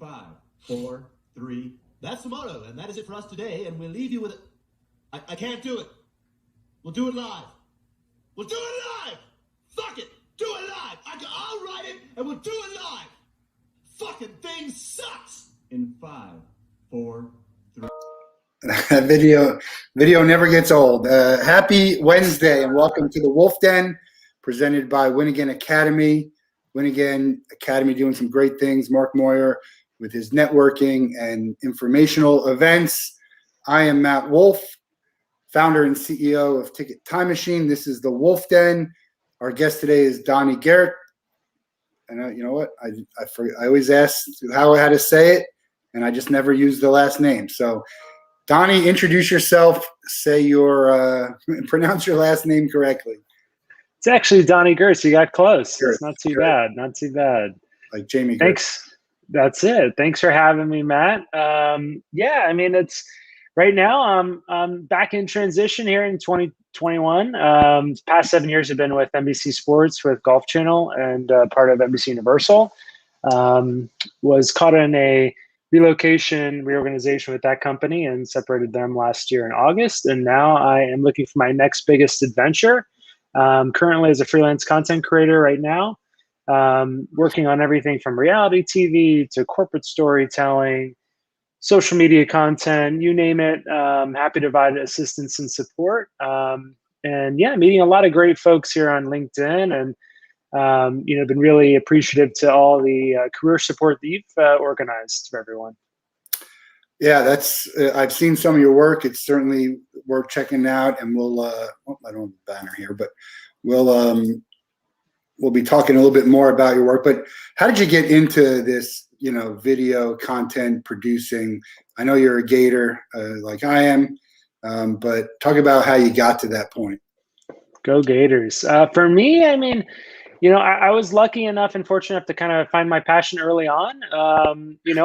5, 4, 3. That's the motto, and that is it for us today. And we'll leave you with it. I can't do it. We'll do it live. We'll do it live. Fuck it. Do it live. I'll write it, and we'll do it live. Fucking thing sucks. In 5, 4, 3. Video never gets old. Happy Wednesday, and welcome to the Wolff Den, presented by Win Again Academy. Win Again Academy doing some great things. Mark Moyer with his networking and informational events. I am Matt Wolff, founder and CEO of Ticket Time Machine. This is the Wolff Den. Our guest today is Donny Goertz. And you know what? I always ask how to say it, and I just never use the last name. So, Donny, introduce yourself. Say pronounce your last name correctly. It's actually Donny Goertz. You got close. Goertz. It's not too bad. Not too bad. Like Jamie. Thanks. Goertz. That's it. Thanks for having me, Matt. Yeah, I mean, it's right now. I'm back in transition here in 2021. Past 7 years have been with NBC Sports with Golf Channel and part of NBC Universal. Was caught in a reorganization with that company and separated them last year in August. And now I am looking for my next biggest adventure. Currently as a freelance content creator right now, working on everything from reality TV to corporate storytelling, social media content, you name it. Happy to provide assistance and support. And yeah, meeting a lot of great folks here on LinkedIn, and been really appreciative to all the career support that you've organized for everyone. Yeah, that's I've seen some of your work. It's certainly worth checking out, and we'll I don't have a banner here, but we'll be talking a little bit more about your work. But how did you get into this, video content producing? I know you're a Gator like I am, but talk about how you got to that point. Go Gators. For me, I mean, I was lucky enough and fortunate enough to kind of find my passion early on.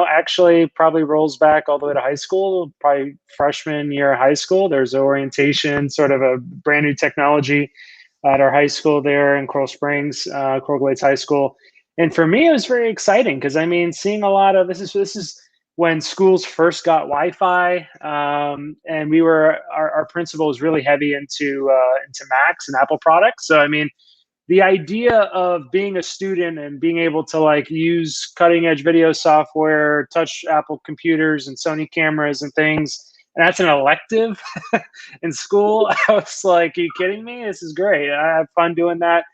Actually probably rolls back all the way to high school, probably freshman year of high school. There's orientation, sort of a brand new technology at our high school there in Coral Springs, Coral Glades High School. And for me, it was very exciting because, I mean, seeing a lot of this is when schools first got Wi-Fi, and our principal was really heavy into Macs and Apple products. So, I mean, the idea of being a student and being able to use cutting edge video software, touch Apple computers and Sony cameras and things, and that's an elective in school. I was like, are you kidding me? This is great. I have fun doing that.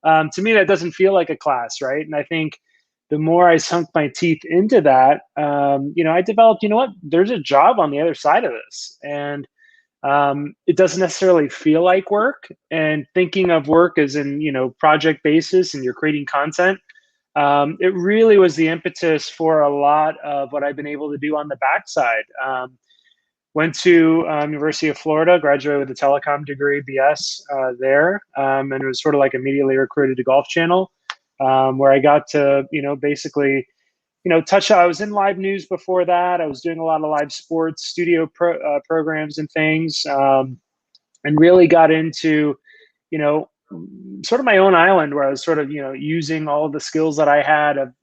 To me, that doesn't feel like a class, right? And I think the more I sunk my teeth into that, I developed, there's a job on the other side of this. And it doesn't necessarily feel like work, and thinking of work as in, project basis and you're creating content. It really was the impetus for a lot of what I've been able to do on the backside. Went to University of Florida, graduated with a telecom degree, BS there. And it was sort of like immediately recruited to Golf Channel, where I got to, basically, I was in live news before that. I was doing a lot of live sports studio programs and things, and really got into, sort of my own island where I was sort of, using all of the skills that I had of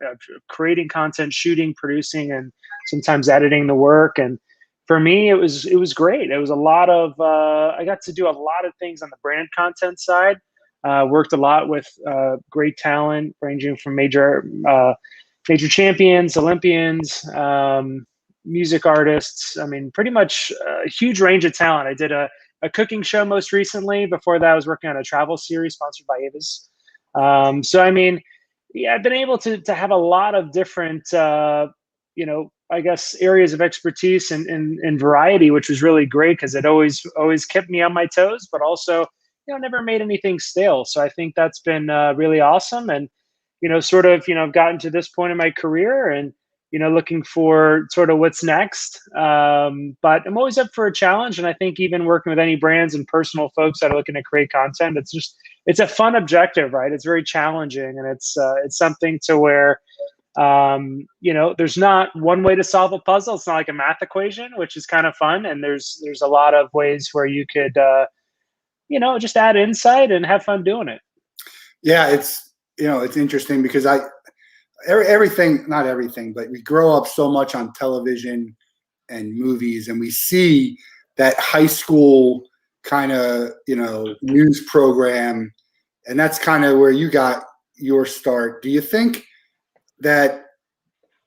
creating content, shooting, producing, and sometimes editing the work. And for me, it was great. It was a lot of, I got to do a lot of things on the brand content side. Worked a lot with great talent ranging from major champions, Olympians, music artists. I mean, pretty much a huge range of talent. I did a cooking show most recently. Before that, I was working on a travel series sponsored by Avis. So, I mean, yeah, I've been able to have a lot of different, I guess, areas of expertise and variety, which was really great because it always kept me on my toes, but also, never made anything stale. So I think that's been really awesome. And, I've gotten to this point in my career and, looking for sort of what's next. But I'm always up for a challenge. And I think even working with any brands and personal folks that are looking to create content, it's a fun objective, right? It's very challenging. And it's something to where, there's not one way to solve a puzzle. It's not like a math equation, which is kind of fun. And there's a lot of ways where you could, just add insight and have fun doing it. Yeah, it's interesting because everything, not everything, but we grow up so much on television and movies, and we see that high school kind of, news program, and that's kind of where you got your start. Do you think that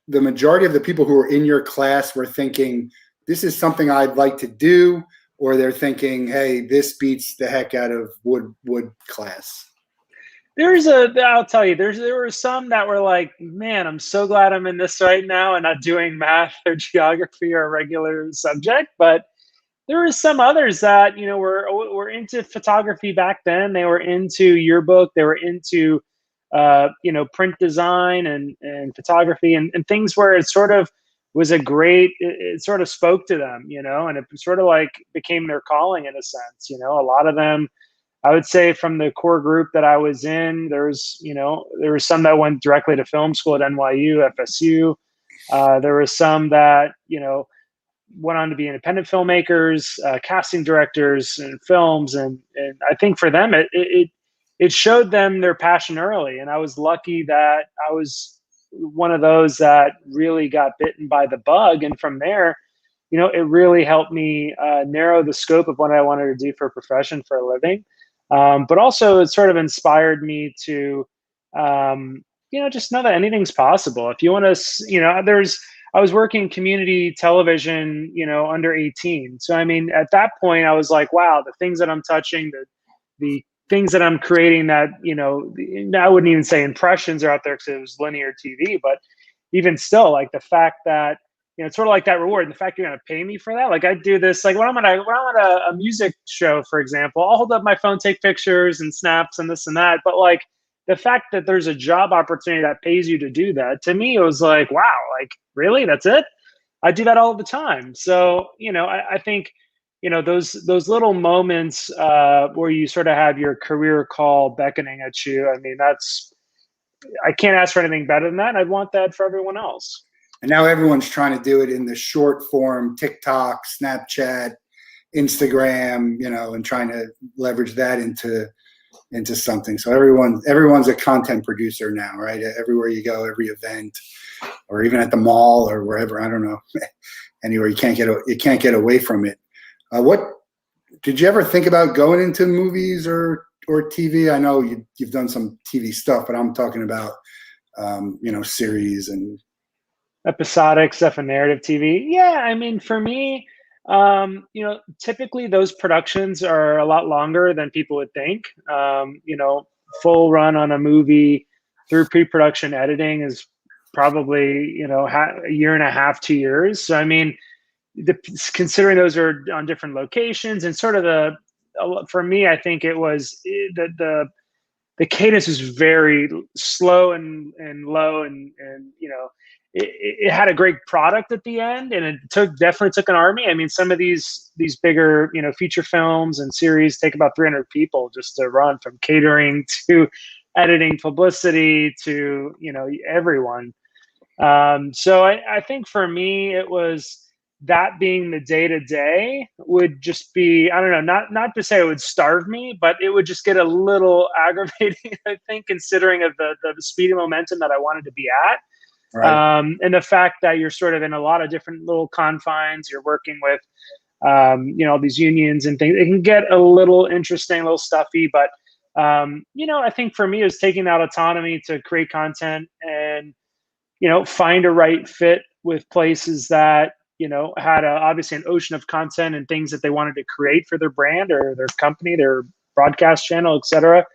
the majority of the people who were in your class were thinking, this is something I'd like to do, or they're thinking, hey, this beats the heck out of wood class? I'll tell you, there were some that were like, man, I'm so glad I'm in this right now and not doing math or geography or a regular subject. But there were some others that, were into photography back then. They were into yearbook. They were into, print design and photography and things where it sort of was it sort of spoke to them, and it sort of like became their calling in a sense. A lot of them, I would say, from the core group that I was in, there was some that went directly to film school at NYU, FSU. There were some that, went on to be independent filmmakers, casting directors in films. And I think for them, it showed them their passion early. And I was lucky that I was one of those that really got bitten by the bug. And from there, it really helped me narrow the scope of what I wanted to do for a profession, for a living. But also it sort of inspired me to, just know that anything's possible. If you want to, I was working community television, under 18. So, I mean, at that point I was like, wow, the things that I'm touching, the things that I'm creating that, I wouldn't even say impressions are out there because it was linear TV, but even still, like the fact that, it's sort of like that reward. And the fact you're going to pay me for that. Like I do this, like when I'm at a music show, for example, I'll hold up my phone, take pictures and snaps and this and that. But like the fact that there's a job opportunity that pays you to do that, to me, it was like, wow, like really, that's it? I do that all the time. So, I think, those little moments where you sort of have your career call beckoning at you. I mean, I can't ask for anything better than that. I'd want that for everyone else. And now everyone's trying to do it in the short form, TikTok, Snapchat, Instagram, and trying to leverage that into something. So everyone's a content producer now, right? Everywhere you go, every event, or even at the mall or wherever, I don't know, anywhere you can't get away from it. What did you ever think about going into movies or TV? I know you've done some TV stuff, but I'm talking about series and episodic stuff and narrative TV. Yeah, I mean, for me, typically those productions are a lot longer than people would think. Full run on a movie through pre-production editing is probably, a year and a half, 2 years. So, I mean, considering those are on different locations and sort of for me, I think it was the cadence was very slow and low and it had a great product at the end, and it definitely took an army. I mean, some of these bigger, feature films and series take about 300 people just to run, from catering to editing, publicity to, everyone. So I think for me, it was that being the day-to-day would just be, I don't know, not to say it would starve me, but it would just get a little aggravating, I think, considering of the speed and momentum that I wanted to be at. Right. And the fact that you're sort of in a lot of different little confines, you're working with, all these unions and things. It can get a little interesting, a little stuffy, but, I think for me, it was taking that autonomy to create content and, find a right fit with places that, had obviously an ocean of content and things that they wanted to create for their brand or their company, their broadcast channel, et cetera.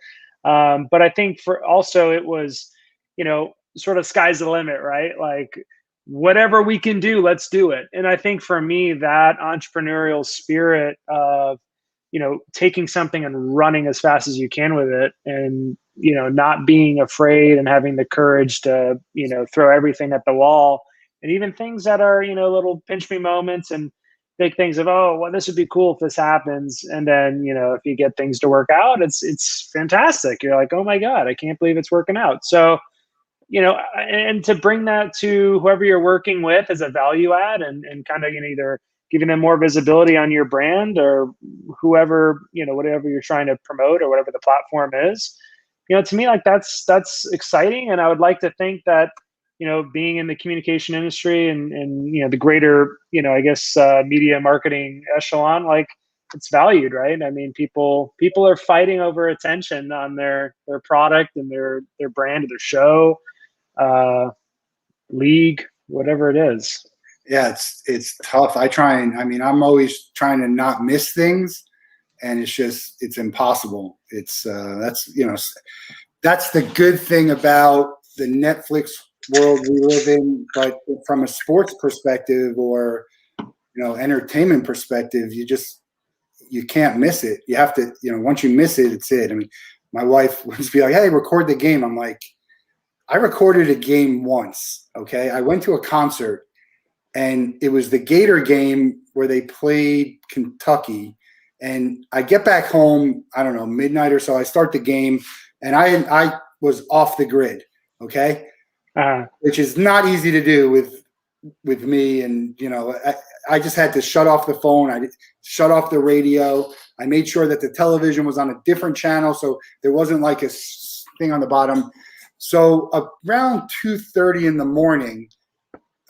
But I think it was, sort of sky's the limit, right? Like whatever we can do, let's do it. And I think for me, that entrepreneurial spirit of, taking something and running as fast as you can with it and, not being afraid and having the courage to, throw everything at the wall, and even things that are, little pinch me moments and big things of, oh, well, this would be cool if this happens. And then, if you get things to work out, it's fantastic. You're like, oh my God, I can't believe it's working out. So, and to bring that to whoever you're working with as a value add and kind of, either giving them more visibility on your brand or whoever, whatever you're trying to promote or whatever the platform is, to me, like that's exciting. And I would like to think that, being in the communication industry and the greater, I guess, media marketing echelon, like it's valued, right? I mean, people are fighting over attention on their product and their brand or their show, league, whatever it is. Yeah, it's tough. I'm always trying to not miss things, and it's impossible. It's that's the good thing about the Netflix world we live in. But from a sports perspective or entertainment perspective, you can't miss it. You have to, once you miss it, it's it. I mean, my wife would just be like, "Hey, record the game." I'm like, I recorded a game once. Okay, I went to a concert. And it was the Gator game where they played Kentucky. And I get back home, I don't know, midnight or so. I start the game, and I was off the grid, okay? Which is not easy to do with me. And, I just had to shut off the phone. I shut off the radio. I made sure that the television was on a different channel, so there wasn't like a thing on the bottom. So around 2:30 in the morning,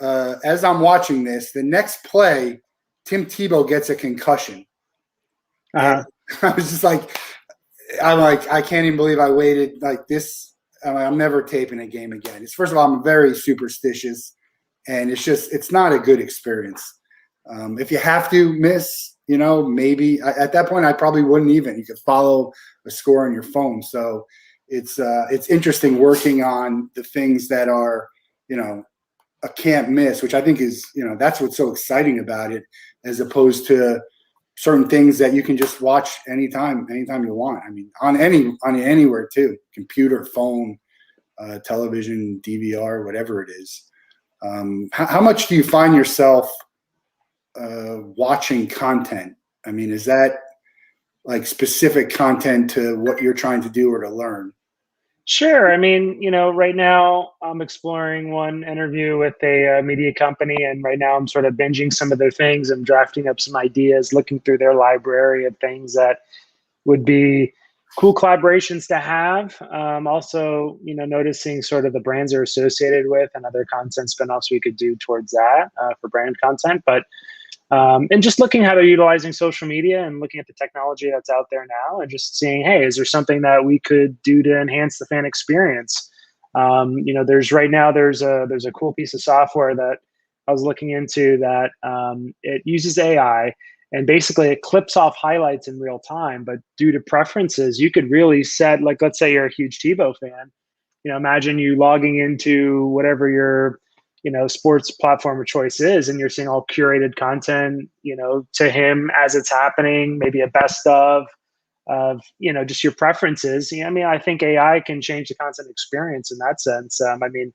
as I'm watching this, the next play, Tim Tebow gets a concussion. I was just like, I can't even believe I waited like this. I'm never taping a game again. First of all, I'm very superstitious, and it's not a good experience. If you have to miss, maybe at that point I probably wouldn't even. You could follow a score on your phone. So it's interesting working on the things that are, a can't miss, which I think is, that's what's so exciting about it, as opposed to certain things that you can just watch anytime you want. I mean, on anywhere too, computer, phone, television, DVR, whatever it is. How much do you find yourself watching content? I mean, is that like specific content to what you're trying to do or to learn? Sure. I mean, right now I'm exploring one interview with a media company, and right now I'm sort of binging some of their things. I'm drafting up some ideas, looking through their library of things that would be cool collaborations to have. Also, noticing sort of the brands they're associated with and other content spinoffs we could do towards that for brand content. But and just looking how they're utilizing social media and looking at the technology that's out there now, and just seeing, hey, is there something that we could do to enhance the fan experience? There's a cool piece of software that I was looking into that it uses AI, and basically it clips off highlights in real time. But due to preferences, you could really set, like, let's say you're a huge Tebow fan. Imagine you logging into whatever your sports platform of choice is, and you're seeing all curated content, to him as it's happening, maybe a best of just your preferences. I mean, I think AI can change the content experience in that sense. I mean,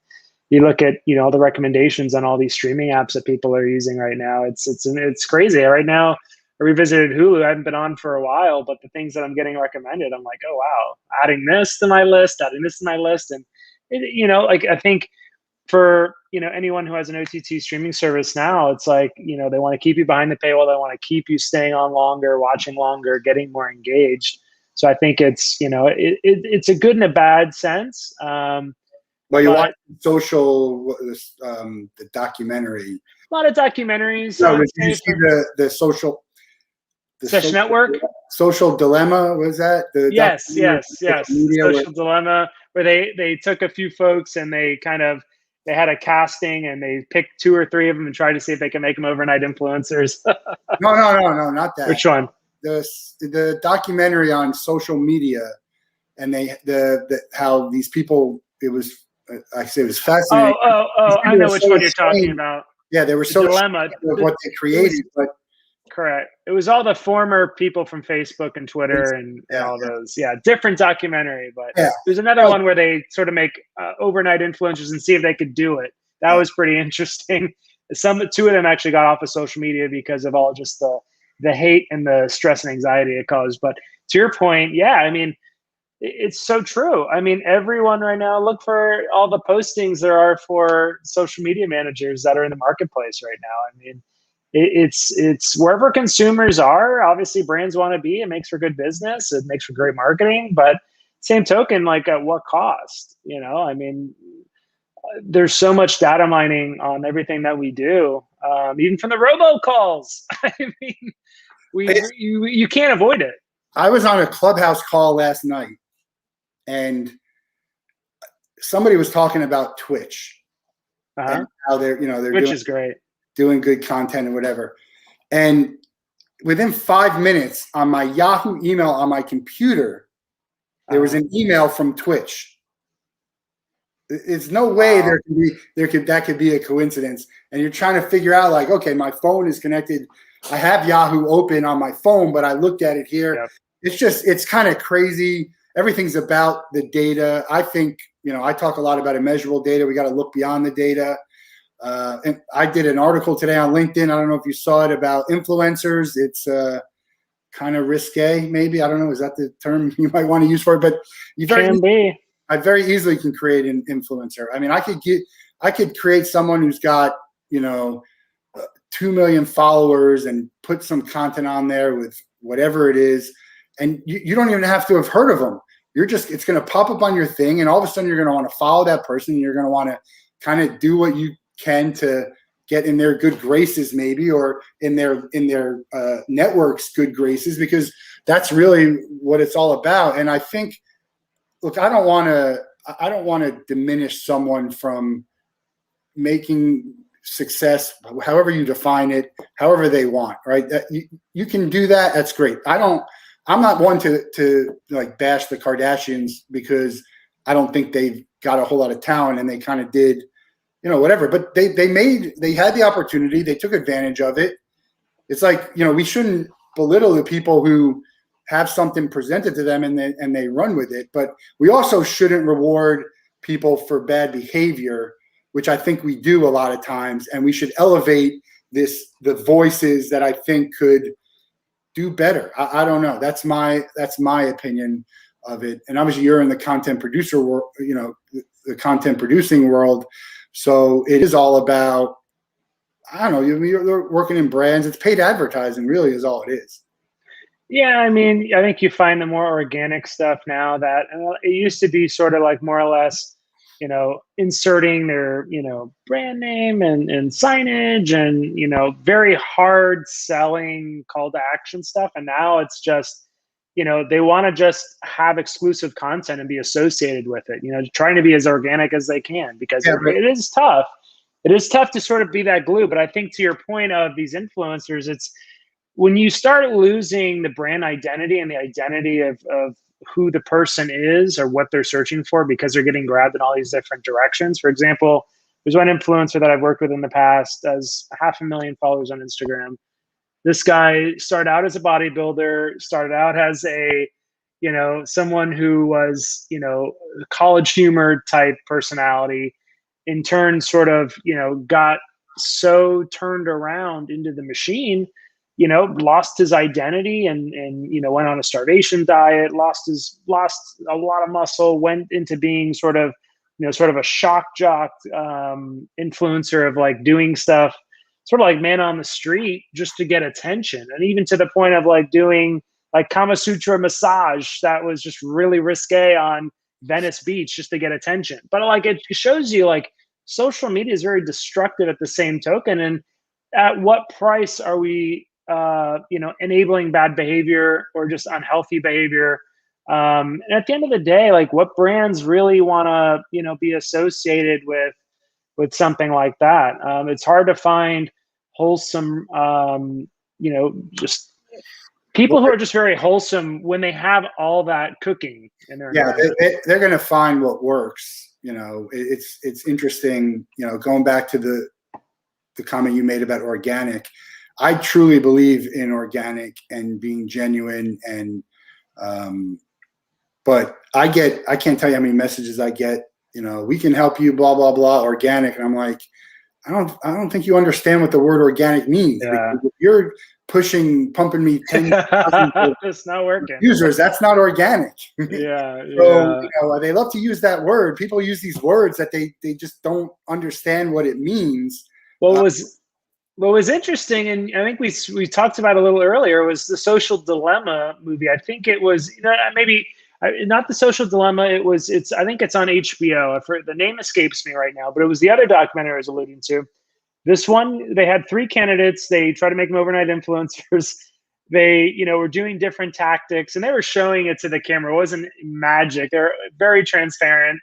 you look at, all the recommendations on all these streaming apps that people are using right now. It's crazy. Right now, I revisited Hulu. I haven't been on for a while, but the things that I'm getting recommended, I'm like, oh, wow, adding this to my list. And, I think for anyone who has an OTT streaming service now, it's like, they want to keep you behind the paywall. They want to keep you staying on longer, watching longer, getting more engaged. So I think it's it's a good and a bad sense. Well, you want the documentary. A lot of documentaries. No, did you see the social? Social Network? Social Dilemma, was that? Yes. Social Dilemma, where they took a few folks and they had a casting, and they picked 2 or 3 of them and tried to see if they can make them overnight influencers. No, not that. Which one? The documentary on social media, and how these people, it was fascinating. I know which one you're talking about. Yeah, they were so dilemma of what they created, but correct. It was all the former people from Facebook and Twitter and all those. Yeah, different documentary. But there's another one where they sort of make overnight influencers and see if they could do it. That was pretty interesting. 2 of them actually got off of social media because of all just the hate and the stress and anxiety it caused. But to your point, I mean, it's so true. I mean, everyone right now, look for all the postings there are for social media managers that are in the marketplace right now. I mean, it's wherever consumers are. Obviously, brands want to be. It makes for good business. It makes for great marketing. But same token, like, at what cost? I mean, there's so much data mining on everything that we do, even from the robocalls. I mean, you can't avoid it. I was on a Clubhouse call last night, and somebody was talking about Twitch and how they're Which is great, doing good content and whatever. And within 5 minutes, on my Yahoo email on my computer, there was an email from Twitch. It's no way that could be a coincidence. And you're trying to figure out, like, okay, my phone is connected. I have Yahoo open on my phone, but I looked at it here. Yep. It's kind of crazy. Everything's about the data. I think, I talk a lot about immeasurable data. We got to look beyond the data. And I did an article today on LinkedIn. I don't know if you saw it, about influencers. It's kind of risque, maybe. I don't know. Is that the term you might want to use for it? But I very easily can create an influencer. I mean, I could create someone who's got, 2 million followers and put some content on there with whatever it is. And you don't even have to have heard of them. It's going to pop up on your thing. And all of a sudden you're going to want to follow that person. And you're going to want to kind of do what you can to get in their good graces, maybe, or in their network's good graces, because that's really what it's all about. And I think, look, I don't want to diminish someone from making success, however you define it, however they want, right? You can do that. That's great. I'm not one to like bash the Kardashians, because I don't think they've got a whole lot of talent, and they kind of did, whatever. But they had the opportunity. They took advantage of it. It's like, we shouldn't belittle the people who have something presented to them and they run with it. But we also shouldn't reward people for bad behavior, which I think we do a lot of times. And we should elevate the voices that I think could do better. I don't know. That's my opinion of it. And obviously you're in the content producer world, the content producing world. So it is all about, I don't know, you're working in brands. It's paid advertising, really, is all it is. Yeah, I mean, I think you find the more organic stuff now that it used to be sort of like more or less, inserting their, brand name and signage and, very hard selling call to action stuff. And now it's just, they want to just have exclusive content and be associated with it, trying to be as organic as they can, because it is tough. It is tough to sort of be that glue. But I think, to your point of these influencers, it's when you start losing the brand identity and the identity of who the person is or what they're searching for, because they're getting grabbed in all these different directions. For example, there's one influencer that I've worked with in the past, has 500,000 followers on Instagram. This guy started out as a bodybuilder, started out as someone who was, college humor type personality, in turn sort of, got so turned around into the machine, lost his identity and went on a starvation diet, lost a lot of muscle, went into being sort of a shock jock influencer of like doing stuff sort of like man on the street just to get attention. And even to the point of like doing like Kama Sutra massage that was just really risque on Venice Beach just to get attention. But like, it shows you like social media is very destructive at the same token. And at what price are we enabling bad behavior or just unhealthy behavior? And at the end of the day, like, what brands really want to, be associated with something like that? It's hard to find wholesome, just people who are just very wholesome when they have all that cooking in their they're going to find what works. It's interesting, going back to the comment you made about organic. I truly believe in organic and being genuine, and but I can't tell you how many messages I get, we can help you, blah, blah, blah, organic. And I'm like, I don't think you understand what the word organic means. Yeah. If you're pumping me 10,000 it's not working. users, that's not organic. Yeah. So, they love to use that word. People use these words that they just don't understand what it means. What was interesting, and I think we talked about a little earlier, was the Social Dilemma movie. I think it was, maybe not The Social Dilemma. I think it's on HBO. The name escapes me right now, but it was the other documentary I was alluding to. This one, they had 3 candidates. They tried to make them overnight influencers. They, were doing different tactics, and they were showing it to the camera. It wasn't magic. They're very transparent.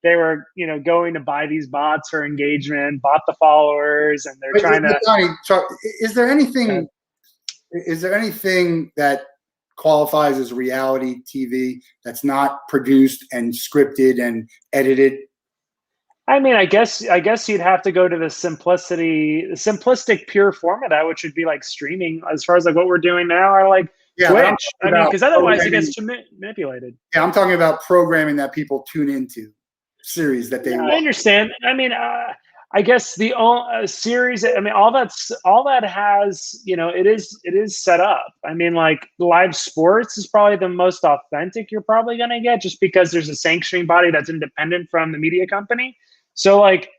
They were, going to buy these bots for engagement, bought the followers, and they're trying to. Donny, so is there anything that qualifies as reality TV that's not produced and scripted and edited? I mean, I guess you'd have to go to the simplistic pure form of that, which would be like streaming, as far as like what we're doing now, or like Twitch. I mean, because otherwise it gets manipulated. Yeah, I'm talking about programming that people tune into, series that they watch. I understand. I mean, I guess the series. I mean, all that has, it is set up. I mean, like live sports is probably the most authentic you're probably going to get, just because there's a sanctioning body that's independent from the media company. So like,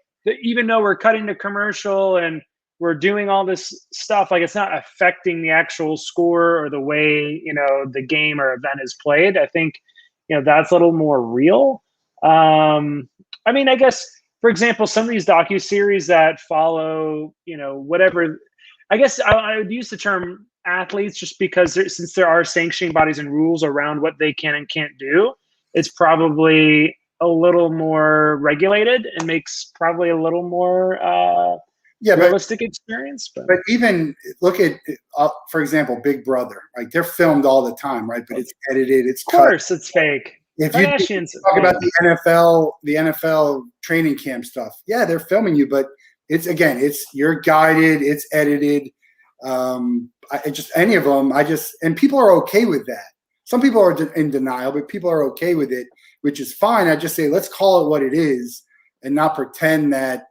even though we're cutting the commercial and we're doing all this stuff, like it's not affecting the actual score or the way, the game or event is played. I think, that's a little more real. I mean, I guess, for example, some of these docuseries that follow, whatever, I guess I would use the term athletes, just because since there are sanctioning bodies and rules around what they can and can't do, it's probably a little more regulated and makes probably a little more realistic experience. But even look at, for example, Big Brother, like they're filmed all the time, right? But it's edited, it's cut. Of course, it's fake. If you talk about the NFL training camp stuff, yeah, they're filming you, but you're guided, it's edited. Any of them, and people are okay with that. Some people are in denial, but people are okay with it, which is fine. I just say, let's call it what it is and not pretend that,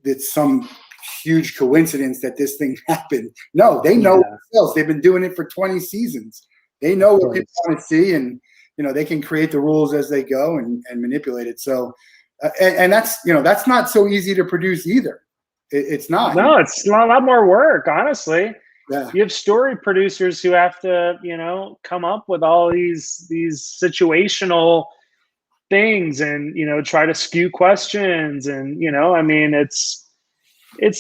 it's some huge coincidence that this thing happened. No, they know themselves. They've been doing it for 20 seasons. They know what people want to see, and they can create the rules as they go and manipulate it. So, and that's not so easy to produce either. It's not. No, it's a lot more work, honestly. Yeah. You have story producers who have to, come up with all these situational things and, try to skew questions. And, I mean, it's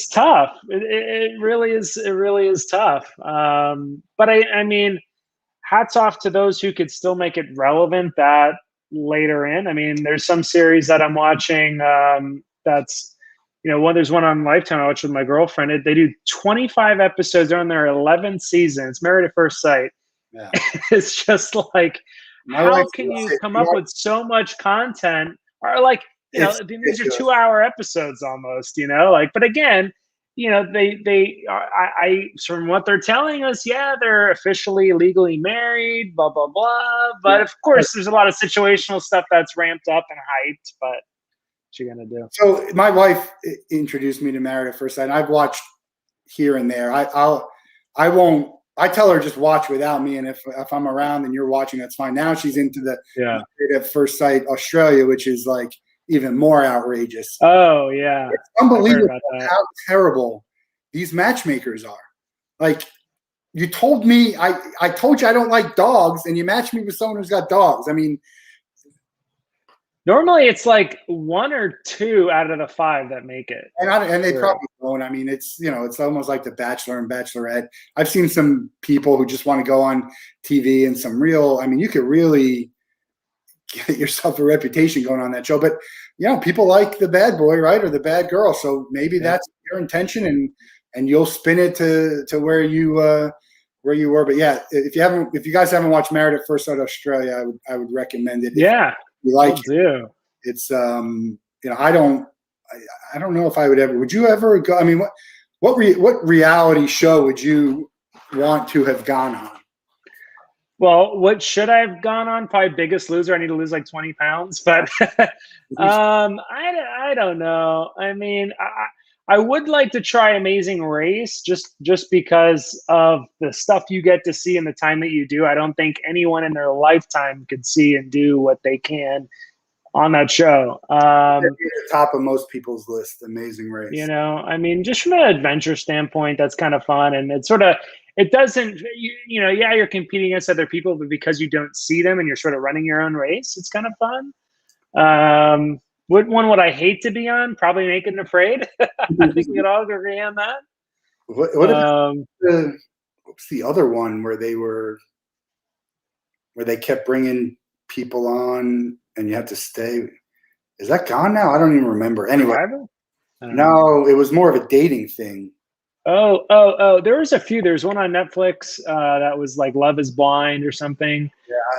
tough. It really is. It really is tough. But I mean, hats off to those who could still make it relevant that later in. I mean, there's some series that I'm watching that's, there's one on Lifetime I watch with my girlfriend. They do 25 episodes. They're on their 11th season. It's Married at First Sight. Yeah. It's just like, how can you come up with so much content? Or like, these are 2-hour episodes almost, but again, from what they're telling us, they're officially legally married, blah, blah, blah. But of course, there's a lot of situational stuff that's ramped up and hyped, but what you gonna do? So my wife introduced me to Married at First Sight. I've watched here and there. I tell her just watch without me, and if I'm around and you're watching, that's fine. Now she's into the Married at First Sight Australia, which is like even more outrageous. Oh yeah, it's unbelievable how terrible these matchmakers are. Like, you told me, I told you I don't like dogs, and you matched me with someone who's got dogs. I mean, normally it's like 1 or 2 out of the 5 that make it, and they probably don't. I mean, it's it's almost like The Bachelor and Bachelorette. I've seen some people who just want to go on TV and some real. I mean, you could really get yourself a reputation going on that show, but people like the bad boy, right, or the bad girl. So maybe that's your intention, and you'll spin it to where you were. But yeah, if you guys haven't watched Married at First Sight Australia, I would recommend it. Yeah, you like it. It's I don't know if I would ever. Would you ever go? I mean, what reality show would you want to have gone on? Well, what should I have gone on? Probably Biggest Loser. I need to lose like 20 pounds, but I don't know. I mean, I would like to try Amazing Race just because of the stuff you get to see in the time that you do. I don't think anyone in their lifetime could see and do what they can on that show. At the top of most people's list, Amazing Race. I mean, just from an adventure standpoint, that's kind of fun, and it doesn't, yeah, you're competing against other people, but because you don't see them and you're sort of running your own race, it's kind of fun. What one would I hate to be on? Probably Naked and Afraid. I think we could all agree on that. What about what's the other one where they kept bringing people on and you had to stay? Is that gone now? I don't even remember. Anyway, no, it was more of a dating thing. Oh! There was a few. There's one on Netflix that was like Love Is Blind or something,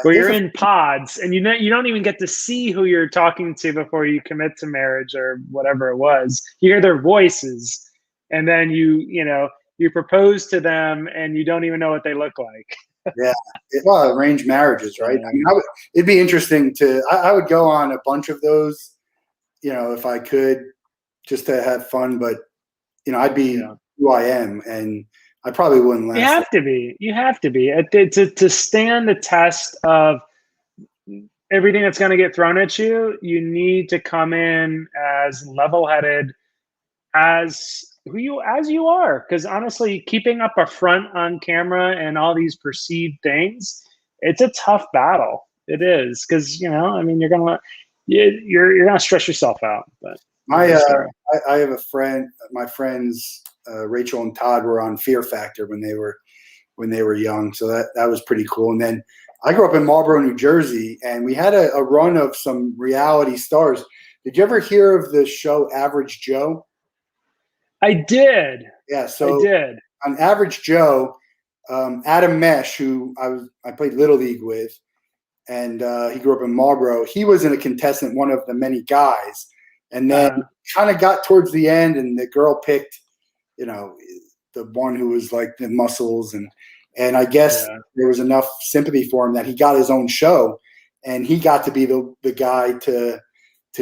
where you're in pods and you don't even get to see who you're talking to before you commit to marriage or whatever it was. You hear their voices, and then you propose to them, and you don't even know what they look like. Yeah, well, arranged marriages, right? I mean, it'd be interesting I would go on a bunch of those, if I could, just to have fun. But I'd be who I am, and I probably wouldn't last. You have to be to stand the test of everything that's going to get thrown at you. You need to come in as level-headed as you are, because honestly, keeping up a front on camera and all these perceived things, it's a tough battle. It is, because you're gonna stress yourself out. But I have a friend. My friends Rachel and Todd were on Fear Factor when they were young, so that was pretty cool. And then I grew up in Marlboro, New Jersey, and we had a run of some reality stars. Did you ever hear of the show Average Joe? I did. Yeah, so I did. On Average Joe, Adam Mesh, who I played Little League with, and he grew up in Marlboro. He was a contestant, one of the many guys, and then kind of got towards the end, and the girl picked, the one who was like the muscles, and I guess there was enough sympathy for him that he got his own show, and he got to be the guy to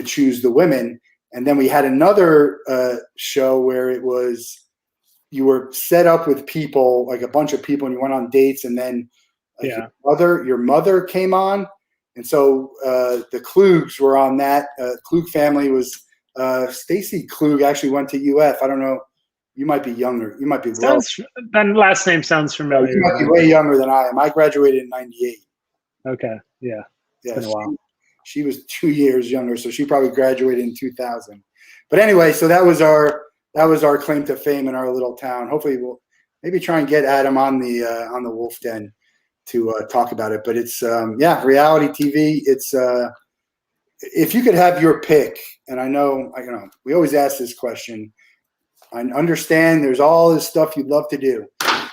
choose the women. And then we had another show where it was you were set up with people, like a bunch of people, and you went on dates, and then your mother came on, and so the Klugs were on that. Klug family was Stacy Klug actually went to UF. I don't know. You might be younger. You might be that last name sounds familiar. You might be way younger than I am. I graduated in '98. Okay. Yeah. Yeah. Been a while. She was 2 years younger, so she probably graduated in 2000. But anyway, so that was our claim to fame in our little town. Hopefully, we'll maybe try and get Adam on the Wolff Den to talk about it. But it's reality TV. It's if you could have your pick, and I know we always ask this question. I understand there's all this stuff you'd love to do.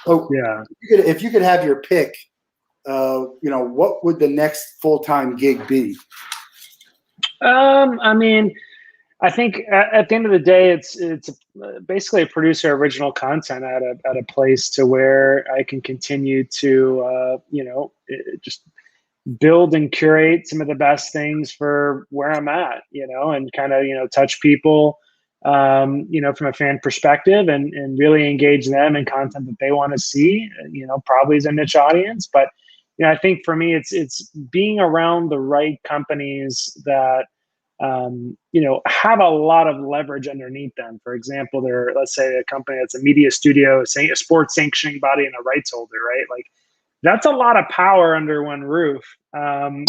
Oh yeah. If you could have your pick, what would the next full-time gig be? I mean, I think at the end of the day, it's basically a producer original content at a place to where I can continue to just build and curate some of the best things for where I'm at, and kind of touch people, from a fan perspective, and really engage them in content that they want to see. Probably as a niche audience, but I think for me, it's being around the right companies that have a lot of leverage underneath them. For example, let's say a company that's a media studio, say a sports sanctioning body and a rights holder, right? Like that's a lot of power under one roof,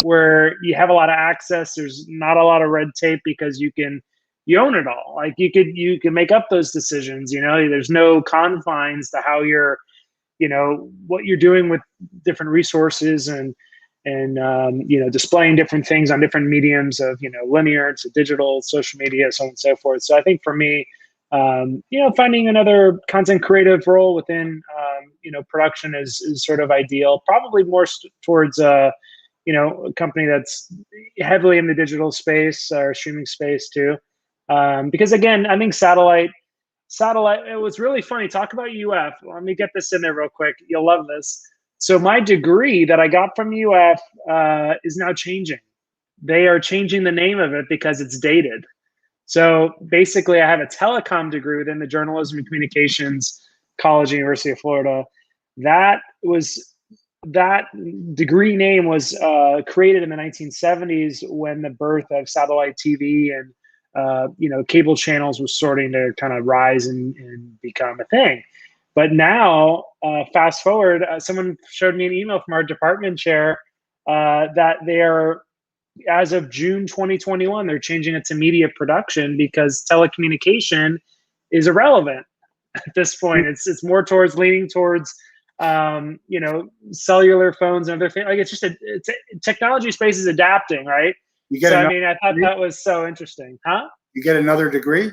where you have a lot of access. There's not a lot of red tape because you own it all. Like you can make up those decisions. There's no confines to how you're, what you're doing with different resources and displaying different things on different mediums of, linear to digital, social media, so on and so forth. So I think for me, finding another content creative role within, production is sort of ideal. Probably more towards a company that's heavily in the digital space or streaming space too. Because again, I think satellite, it was really funny. Talk about UF. Let me get this in there real quick. You'll love this. So my degree that I got from UF is now changing. They are changing the name of it because it's dated. So basically I have a telecom degree within the Journalism and Communications College, University of Florida. That degree name was created in the 1970s when the birth of satellite TV and cable channels was starting to kind of rise and become a thing. But now fast forward, someone showed me an email from our department chair that they are, as of June 2021, they're changing it to media production because telecommunication is irrelevant at this point. It's more towards leaning towards cellular phones and other things. Like it's technology space is adapting, right? So I mean, I thought that was so interesting. Huh? You get another degree?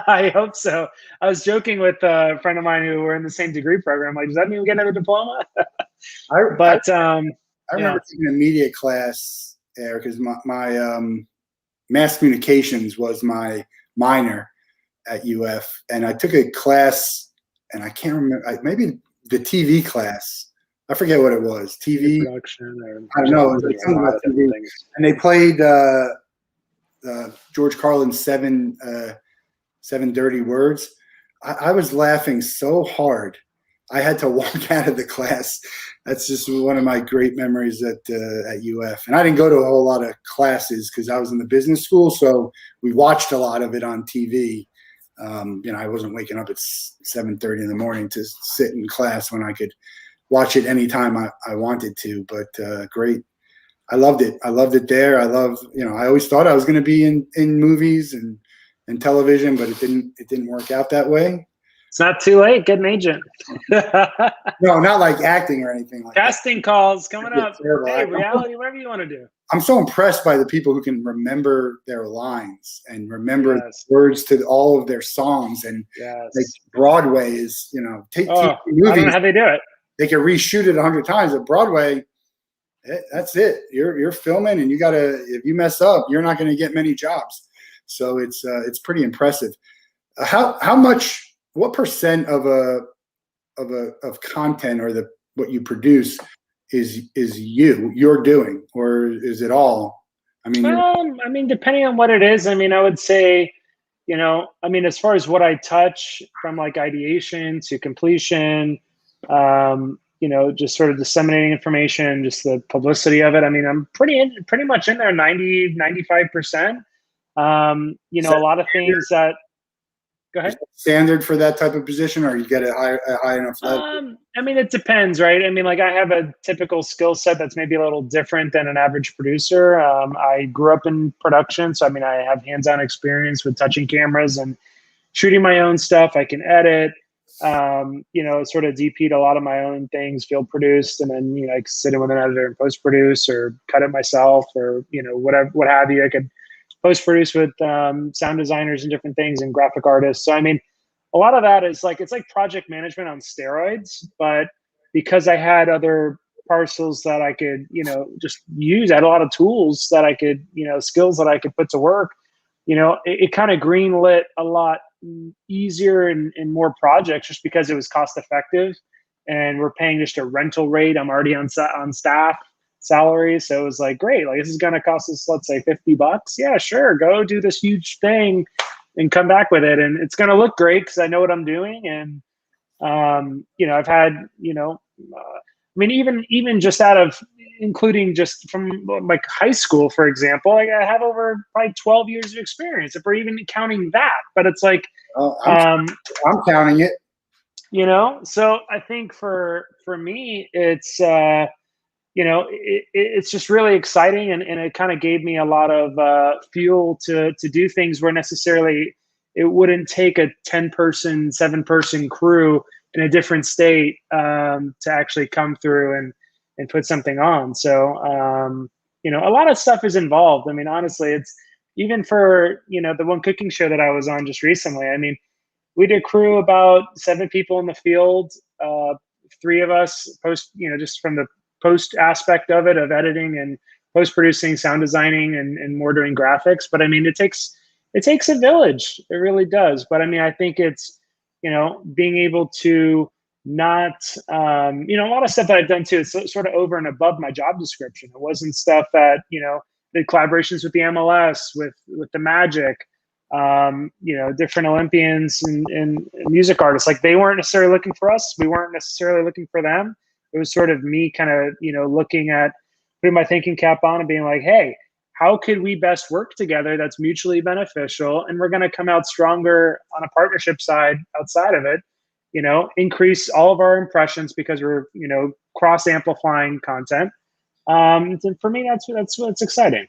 I hope so. I was joking with a friend of mine who were in the same degree program. Like, does that mean we get another diploma? I remember taking a media class there because my mass communications was my minor at UF, and I took a class, and I can't remember, maybe the TV class. I forget what it was. TV production. I don't know. It was like something about TV. And they played George Carlin's Seven Dirty Words. I was laughing so hard, I had to walk out of the class. That's just one of my great memories at UF. And I didn't go to a whole lot of classes because I was in the business school, so we watched a lot of it on TV. I wasn't waking up at 7:30 in the morning to sit in class when I could watch it anytime I wanted to. But great. I loved it. I loved it there. I always thought I was going to be in movies and television, but it didn't work out that way. It's not too late. Get an agent. No, not like acting or anything like Casting that. calls coming up. Hey, reality, whatever you want to do. I'm so impressed by the people who can remember their lines and remember words to all of their songs. And like Broadway is, take movies. I don't know how they do it. They can reshoot it 100 times. At Broadway, that's it. You're filming, and if you mess up, you're not going to get many jobs. So it's pretty impressive. What percent of content or what you produce is you're doing, or is it all? I mean, depending on what it is. I mean, I would say, as far as what I touch from like ideation to completion, just sort of disseminating information, just the publicity of it. I mean, I'm pretty much in there 95%. A lot of things that. Go ahead. Standard for that type of position, or you get a high enough level? It depends, right? I mean, like I have a typical skill set that's maybe a little different than an average producer. I grew up in production, so I have hands-on experience with touching cameras and shooting my own stuff. I can edit, sort of DP'd a lot of my own things, field produced, and then I could sit in with an editor and post produce or cut it myself, or whatever, what have you. I could post-produce with sound designers and different things and graphic artists. So, a lot of that is it's like project management on steroids, but because I had other parcels that I could, just use, I had a lot of tools that I could, skills that I could put to work, it kind of greenlit a lot easier and more projects just because it was cost effective, and we're paying just a rental rate. I'm already on staff salary, so it was like, great, like this is going to cost us, let's say $50. Yeah, sure, go do this huge thing and come back with it, and it's going to look great because I know what I'm doing. And I've had even just out of, including just from like high school, for example, like I have over probably 12 years of experience, if we're even counting that. But it's like I'm counting it. So I think for me, it's it's just really exciting, and it kind of gave me a lot of fuel to do things where necessarily it wouldn't take a 10-person, 7-person crew in a different state to actually come through and put something on. So, a lot of stuff is involved. Honestly, it's even for, the one cooking show that I was on just recently. We did crew about 7 people in the field, 3 of us post, just from the post aspect of it, of editing and post producing, sound designing, and more doing graphics. But it takes a village. It really does. But I think it's, being able to not, a lot of stuff that I've done too, it's sort of over and above my job description. It wasn't stuff that, did collaborations with the MLS, with the Magic, different Olympians and music artists. Like, they weren't necessarily looking for us. We weren't necessarily looking for them. It was sort of me kind of, looking at, putting my thinking cap on and being like, hey, how could we best work together that's mutually beneficial? And we're going to come out stronger on a partnership side outside of it. increase all of our impressions because we're, cross amplifying content. And for me, that's what's exciting.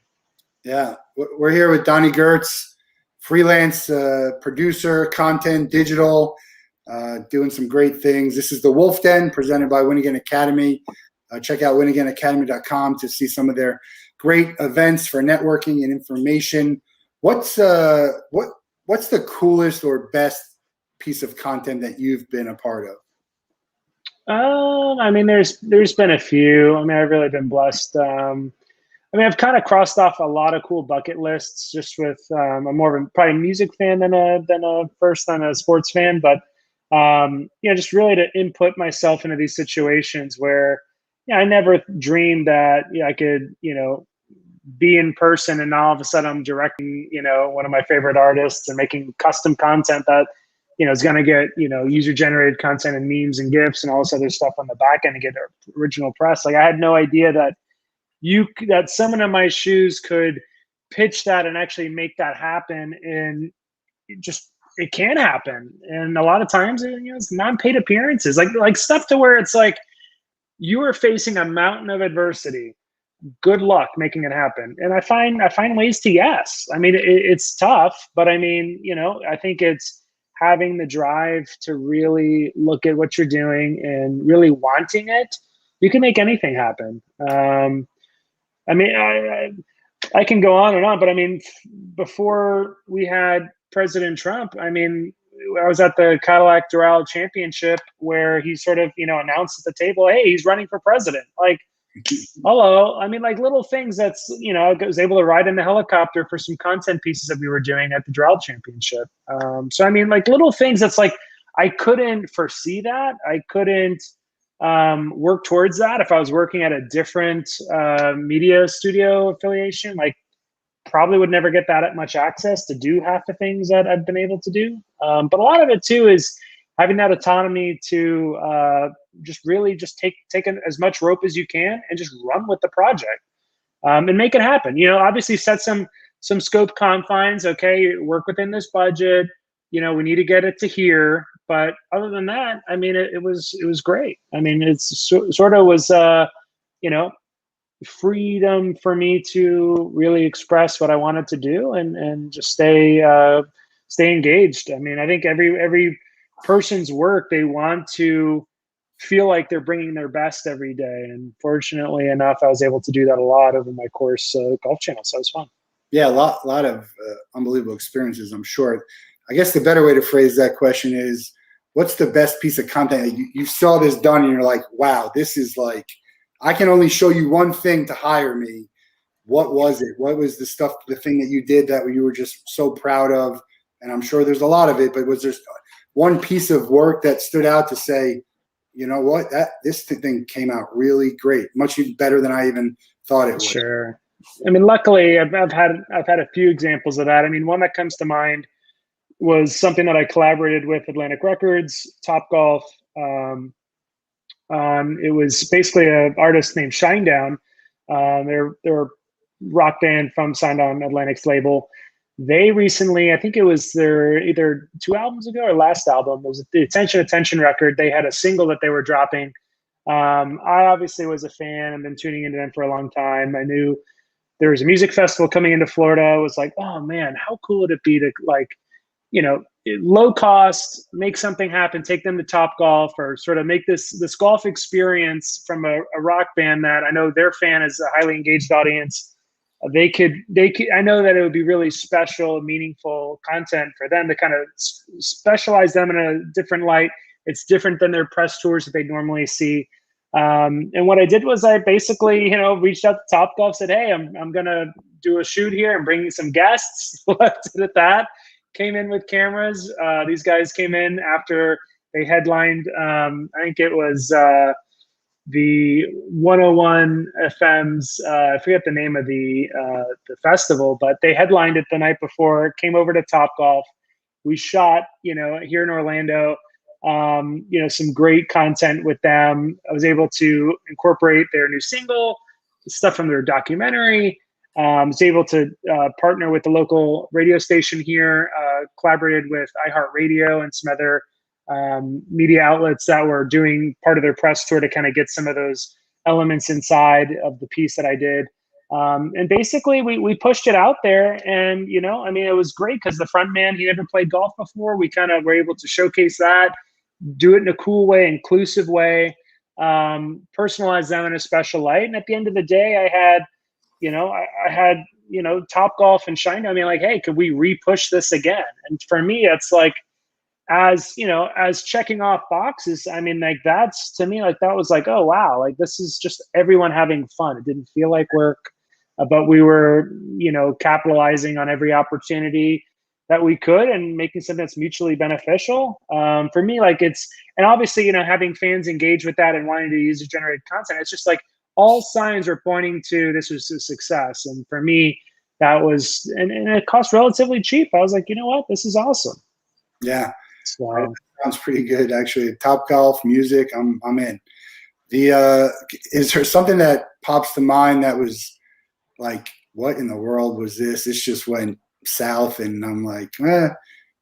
Yeah. We're here with Donny Goertz, freelance producer, content, digital, doing some great things. This is the Wolff Den presented by Win Again Academy. Check out winagainacademy.com to see some of their great events for networking and information. What's the coolest or best piece of content that you've been a part of? There's been a few. I've really been blessed. I've kind of crossed off a lot of cool bucket lists just with, I'm more of a probably music fan than a sports fan, but, just really to input myself into these situations where, I never dreamed that I could, be in person and all of a sudden I'm directing, one of my favorite artists and making custom content that, is going to get, user generated content and memes and GIFs and all this other stuff on the back end to get original press. Like I had no idea that that someone in my shoes could pitch that and actually make that happen. And it can happen. And a lot of times, it's non-paid appearances, like stuff to where it's like you are facing a mountain of adversity. Good luck making it happen. And I find ways to yes. It's tough, but I think it's having the drive to really look at what you're doing and really wanting it. You can make anything happen. I can go on and on, but before we had President Trump, I was at the Cadillac Doral Championship where he sort of, announced at the table, hey, he's running for president. Like, hello. Little things that's, I was able to ride in the helicopter for some content pieces that we were doing at the Doral Championship. Little things that's like, I couldn't foresee that. I couldn't work towards that if I was working at a different media studio affiliation. Like, probably would never get that much access to do half the things that I've been able to do. But a lot of it too is having that autonomy to just take as much rope as you can and just run with the project and make it happen. Obviously set some scope confines. Okay, work within this budget. We need to get it to here. But other than that, it was great. It's sort of was freedom for me to really express what I wanted to do and just stay engaged. I think every person's work, they want to feel like they're bringing their best every day. And fortunately enough, I was able to do that a lot over my course Golf Channel. So it was fun. Yeah, a lot of unbelievable experiences, I'm sure. I guess the better way to phrase that question is, what's the best piece of content that you saw this done and you're like, wow, this is like, I can only show you one thing to hire me. What was it? What was the thing that you did that you were just so proud of? And I'm sure there's a lot of it, but was there one piece of work that stood out to say, you know what, this thing came out really great, much better than I even thought it would? Sure. Luckily, I've had a few examples of that. One that comes to mind was something that I collaborated with Atlantic Records, Topgolf. It was basically an artist named Shinedown. They're a rock band from signed on Atlantic's label. They recently, I think it was their either 2 albums ago or last album, it was the Attention record. They had a single that they were dropping. I obviously was a fan and been tuning into them for a long time. I knew there was a music festival coming into Florida. I was like, oh man, how cool would it be to low cost, make something happen, take them to Topgolf, or sort of make this golf experience from a rock band that I know their fan is a highly engaged audience. They could, I know that it would be really special, meaningful content for them to kind of specialize them in a different light. It's different than their press tours that they normally see. And what I did was I basically, reached out to Topgolf, said, hey, I'm going to do a shoot here and bring some guests. Left it at that. Came in with cameras. These guys came in after they headlined, I think it was the 101 FM's, I forget the name of the festival, but they headlined it the night before, came over to Topgolf. We shot, here in Orlando, some great content with them. I was able to incorporate their new single, stuff from their documentary. Was able to partner with the local radio station here, collaborated with iHeartRadio and some other media outlets that were doing part of their press tour to kind of get some of those elements inside of the piece that I did. And basically we pushed it out there, and, I mean, it was great because the front man, he never played golf before. We kind of were able to showcase that, do it in a cool way, inclusive way, personalize them in a special light. And at the end of the day, I had, I had, Top Golf and Shine. I mean, like, hey, could we re-push this again? And for me, it's like, as checking off boxes, I mean, like, that's, to me, like, that was like, oh wow, like, this is just everyone having fun. It didn't feel like work, but we were, capitalizing on every opportunity that we could and making something that's mutually beneficial. For me, like, it's, and obviously, having fans engage with that and wanting to use to generate content, it's just like all signs are pointing to this was a success. And for me, that was, and it cost relatively cheap. I was like, you know what, this is awesome. Yeah. So, that sounds pretty good, actually. Top Golf, music, I'm in. Is there something that pops to mind that was like, what in the world was this? This just went south, and I'm like,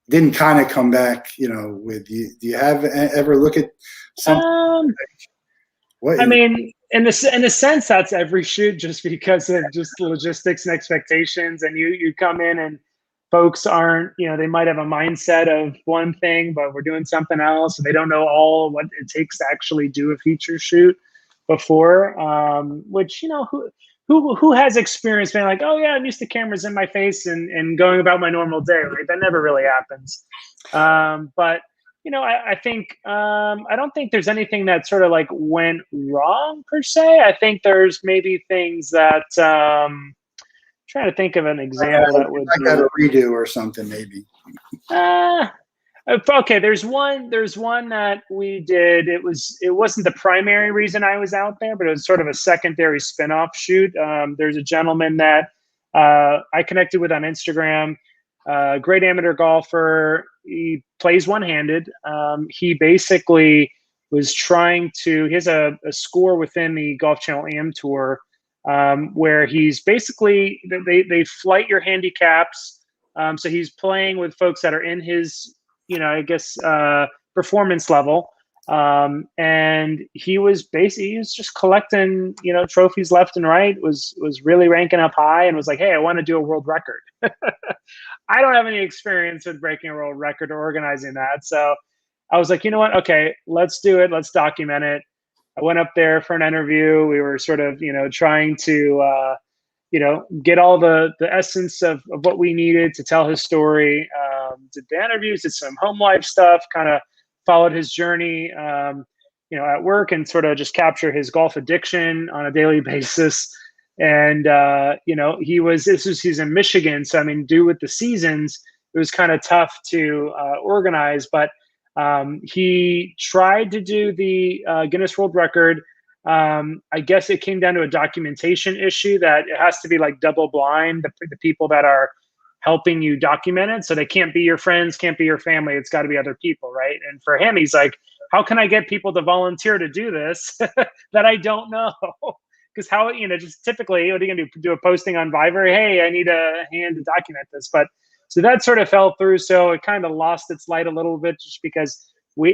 didn't kind of come back, with you. Do you have ever look at something? I mean, in a sense, that's every shoot, just because of just logistics and expectations. And you come in and folks aren't, they might have a mindset of one thing, but we're doing something else. And they don't know all what it takes to actually do a feature shoot before, which, who has experience being like, oh yeah, I'm used to cameras in my face and going about my normal day, right? That never really happens. But, I think, I don't think there's anything that sort of like went wrong per se. I think there's maybe things that, trying to think of an example that would like have a redo or something, maybe. Okay, there's one that we did. It wasn't the primary reason I was out there, but it was sort of a secondary spin-off shoot. There's a gentleman that I connected with on Instagram, great amateur golfer. He plays one-handed. He basically was trying to, he has a score within the Golf Channel AM Tour, where he's basically, they flight your handicaps. So he's playing with folks that are in his, performance level. And he was just collecting, trophies left and right, was really ranking up high, and was like, hey, I want to do a world record. I don't have any experience with breaking a world record or organizing that. So I was like, you know what? Okay, let's do it. Let's document it. I went up there for an interview. We were sort of, trying to, get all the essence of what we needed to tell his story. Did the interviews, did some home life stuff, kind of followed his journey, at work, and sort of just capture his golf addiction on a daily basis. And, he's in Michigan. So, I mean, due with the seasons, it was kind of tough to organize, but he tried to do the Guinness World Record. I guess it came down to a documentation issue that it has to be like double blind, the people that are helping you document it. So they can't be your friends, can't be your family. It's got to be other people, right? And for him, he's like, how can I get people to volunteer to do this that I don't know? Because how, just typically, what are you going to do a posting on Viber? Hey, I need a hand to document this. But so that sort of fell through. So it kind of lost its light a little bit, just because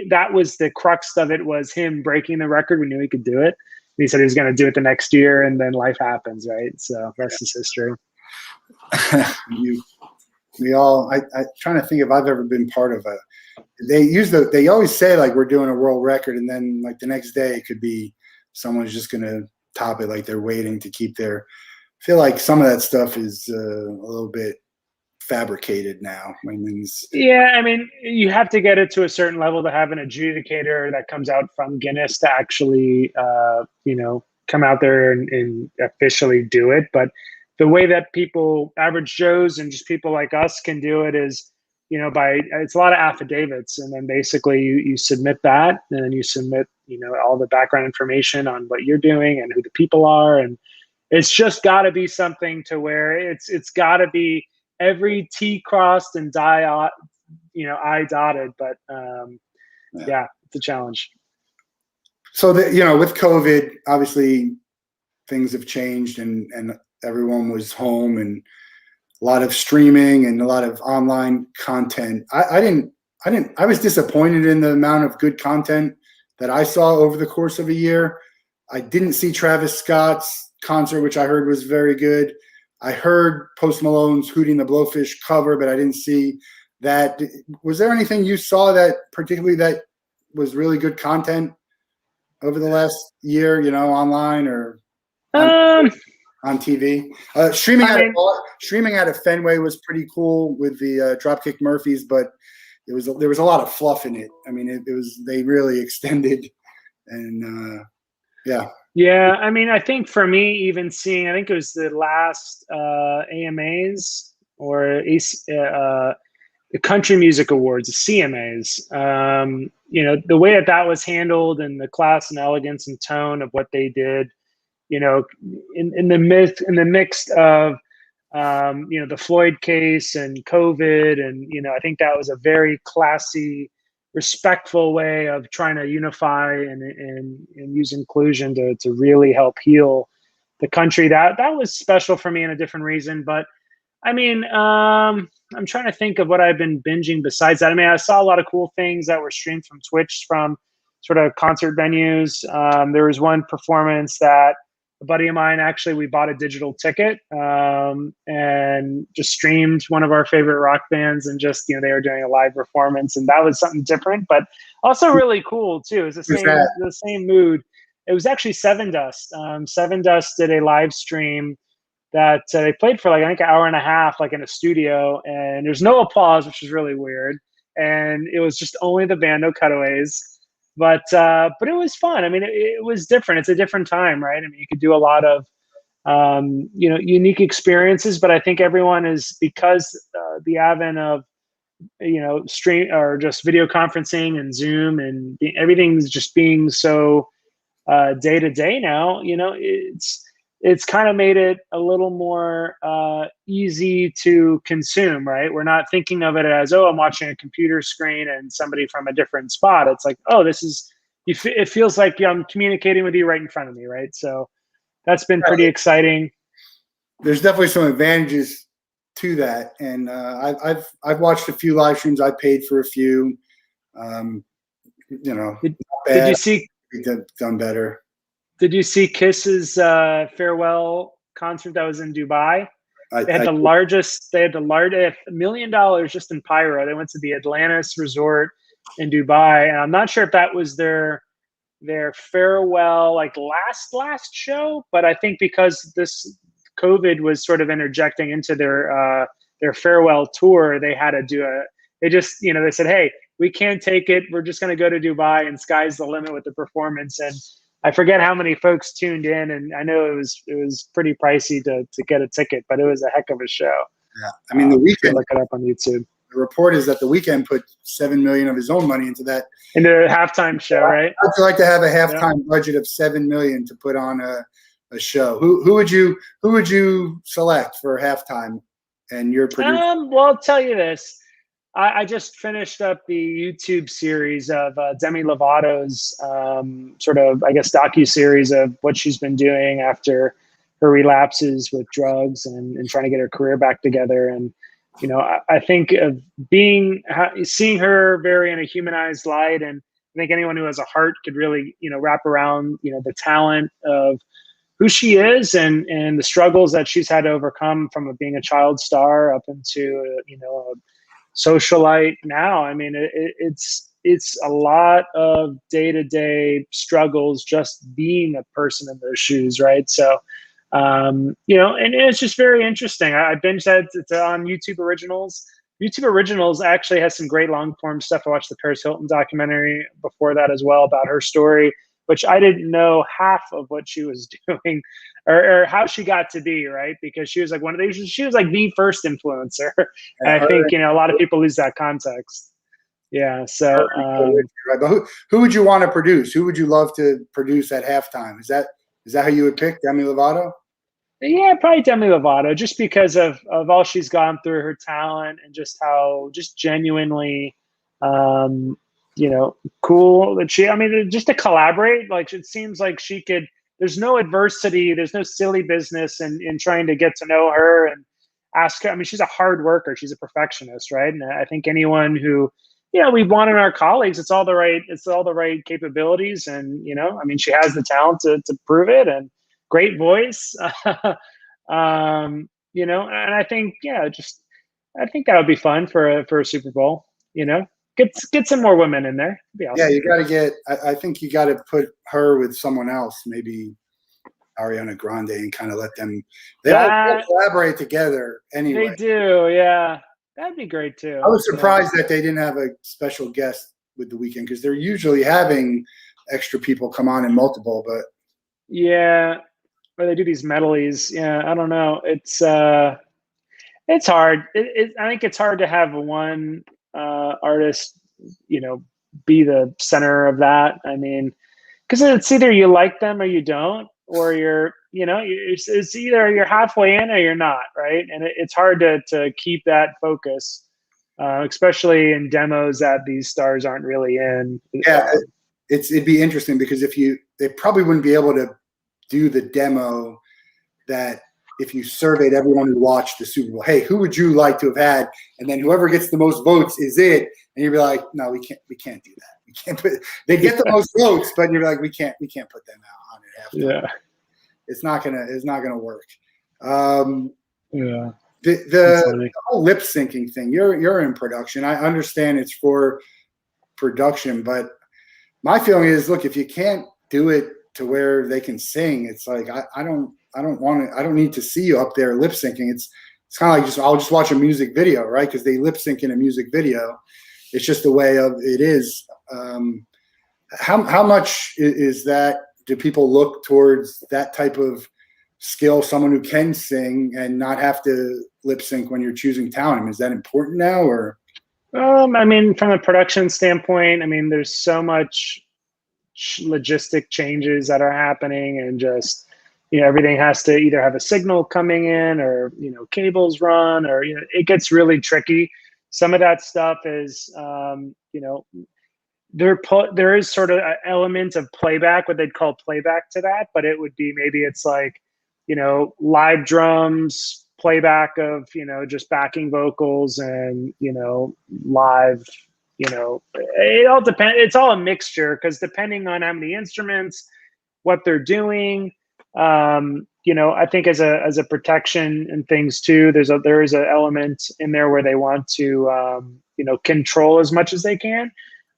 that was the crux of it, was him breaking the record. We knew he could do it. He said he was going to do it the next year, and then life happens, right? So that's his history. I'm trying to think if I've ever been part of they always say like we're doing a world record, and then like the next day it could be someone's just going to top it, like they're waiting to keep their, I feel like some of that stuff is a little bit fabricated now. I mean, you have to get it to a certain level to have an adjudicator that comes out from Guinness to actually, come out there and officially do it. But the way that people, average Joes and just people like us, can do it is, it's a lot of affidavits, and then basically you submit that, and then you submit, all the background information on what you're doing and who the people are, and it's just got to be something to where it's got to be every T crossed and I dotted. But yeah, it's a challenge. So with COVID, obviously things have changed, and everyone was home, and a lot of streaming and a lot of online content. I I was disappointed in the amount of good content that I saw over the course of a year. I didn't see Travis Scott's concert, which I heard was very good. I heard Post Malone's Hootie and the Blowfish cover, but I didn't see that. Was there anything you saw that particularly that was really good content over the last year, online or on TV? Streaming out of Fenway was pretty cool with the Dropkick Murphys, but there was a lot of fluff in it. I mean, they really extended, and yeah. Yeah, I mean, I think for me, even seeing, I think it was the last AMAs or the Country Music Awards, the CMAs. The way that was handled and the class and elegance and tone of what they did, in the mix of the Floyd case and COVID, and I think that was a very classy, respectful way of trying to unify and use inclusion to really help heal the country. That was special for me in a different reason. But I mean, I'm trying to think of what I've been binging besides that. I mean, I saw a lot of cool things that were streamed from Twitch from sort of concert venues. There was one performance that a buddy of mine, actually, we bought a digital ticket and just streamed one of our favorite rock bands, and just, they were doing a live performance, and that was something different, but also really cool too. It was the same mood. It was actually Seven Dust. Seven Dust did a live stream that they played for I think an hour and a half, in a studio, and there's no applause, which is really weird. And it was just only the band, no cutaways. But it was fun. I mean, it was different. It's a different time, right? I mean, you could do a lot of, unique experiences, but I think everyone is, because the advent of, stream or just video conferencing and Zoom and everything's just being so day to day now, it's kind of made it a little more easy to consume, right? We're not thinking of it as, I'm watching a computer screen and somebody from a different spot. It's like, it feels like I'm communicating with you right in front of me, right? So that's been pretty exciting. There's definitely some advantages to that, and I've watched a few live streams. I paid for a few. Did you see? Done better. Did you see Kiss's farewell concert that was in Dubai? They had the largest $1 million just in pyro. They went to the Atlantis Resort in Dubai, and I'm not sure if that was their farewell, last show, but I think because this COVID was sort of interjecting into their farewell tour, they had to do they said, hey, we can't take it. We're just going to go to Dubai, and sky's the limit with the performance. And I forget how many folks tuned in, and I know it was pretty pricey to get a ticket, but it was a heck of a show. Yeah, I mean, The Weeknd. Look it up on YouTube. The report is that The Weeknd put $7 million of his own money into that. Into a halftime show, right? I'd like to have a halftime budget of $7 million to put on a show. Who would you select for halftime? And your producer? Well, I'll tell you this. I just finished up the YouTube series of Demi Lovato's sort of, I guess, docu-series of what she's been doing after her relapses with drugs and trying to get her career back together. And, I think of seeing her very in a humanized light, and I think anyone who has a heart could really, wrap around, the talent of who she is and the struggles that she's had to overcome from being a child star up into, a socialite now. I mean, it's a lot of day-to-day struggles just being a person in those shoes, right? So, and it's just very interesting. I binged that. It's on YouTube Originals. YouTube Originals actually has some great long-form stuff. I watched the Paris Hilton documentary before that as well about her story, which I didn't know half of what she was doing or how she got to be, right? Because she was like she was like the first influencer. And I think, a lot of people lose that context. Yeah. So, but who would you want to produce? Who would you love to produce at halftime? Is that how you would pick Demi Lovato? Yeah, probably Demi Lovato, just because of all she's gone through, her talent, and just how genuinely, cool that just to collaborate. It seems like she could. There's no adversity. There's no silly business in trying to get to know her and ask her. I mean, she's a hard worker. She's a perfectionist, right? And I think anyone who we wanted our colleagues. It's all the right capabilities, and I mean, she has the talent to prove it, and great voice. And I think I think that would be fun for a Super Bowl. Get some more women in there. It'd be awesome. Yeah, you got to get. I think you got to put her with someone else, maybe Ariana Grande, and kind of let them. They all collaborate together anyway. They do, yeah. That'd be great too. I was surprised that they didn't have a special guest with The Weeknd, because they're usually having extra people come on in multiple. But yeah, or they do these medleys. Yeah, I don't know. It's hard. I think it's hard to have one artist, be the center of that. I mean, because it's either you like them or you don't, or it's either you're halfway in or you're not, right? And it's hard to keep that focus, especially in demos that these stars aren't really in. Yeah, it'd be interesting, because they probably wouldn't be able to do the demo that if you surveyed everyone who watched the Super Bowl, hey, who would you like to have had? And then whoever gets the most votes is it. And you'd be like, no, we can't do that. We can't put. They get the most votes, but you're like, we can't put them out on it after. Yeah. It's not gonna work. Yeah. The whole lip syncing thing. You're in production. I understand it's for production, but my feeling is, look, if you can't do it to where they can sing, it's like I don't need to see you up there lip syncing. It's kind of like I'll just watch a music video, right? Because they lip sync in a music video. It's just the way of it is. How much is that? Do people look towards that type of skill, someone who can sing and not have to lip sync when you're choosing talent? I mean, is that important now, or? I mean, from a production standpoint, I mean, there's so much logistic changes that are happening, and just everything has to either have a signal coming in, or cables run, or it gets really tricky. Some of that stuff is there is sort of an element of playback, what they'd call playback to that, but it would be, maybe it's like live drums, playback of just backing vocals, and live, it all depends. It's all a mixture, because depending on how many instruments, what they're doing, I think as a protection and things too, there is an element in there where they want to control as much as they can,